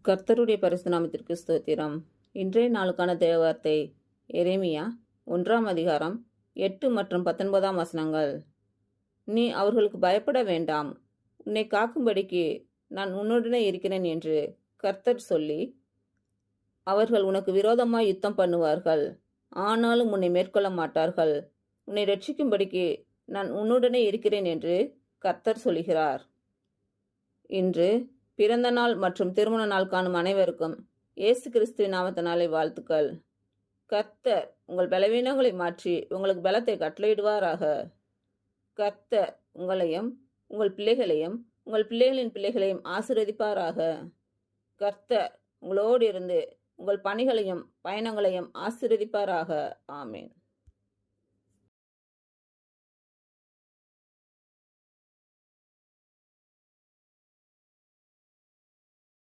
கர்த்தருடைய பரிசுத்த நாமத்திற்கு ஸ்தோத்திரம். இன்றைய நாளுக்கான தேவவார்த்தை எரேமியா 1ஆம் அதிகாரம் 8 மற்றும் 19ஆம் வசனங்கள். நீ அவர்களுக்கு பயப்பட வேண்டாம், உன்னை காக்கும்படிக்கு நான் உன்னுடனே இருக்கிறேன் என்று கர்த்தர் சொல்லி, அவர்கள் உனக்கு விரோதமாய் யுத்தம் பண்ணுவார்கள், ஆனாலும் உன்னை மேற்கொள்ள மாட்டார்கள். உன்னை ரட்சிக்கும்படிக்கு நான் உன்னுடனே இருக்கிறேன் என்று கர்த்தர் சொல்கிறார். இன்று பிறந்த நாள் மற்றும் திருமண நாள் காணும் அனைவருக்கும் இயேசு கிறிஸ்துவின் நாமத்தினாலே வாழ்த்துக்கள். கர்த்தர் உங்கள் பலவீனங்களை மாற்றி உங்களுக்கு பலத்தை கட்டளையிடுவாராக. கர்த்தர் உங்களையும் உங்கள் பிள்ளைகளையும் உங்கள் பிள்ளைகளின் பிள்ளைகளையும் ஆசீர்வதிப்பாராக. கர்த்தர் உங்களோடு இருந்து உங்கள் பணிகளையும் பயணங்களையும் ஆசீர்வதிப்பாராக. ஆமேன்.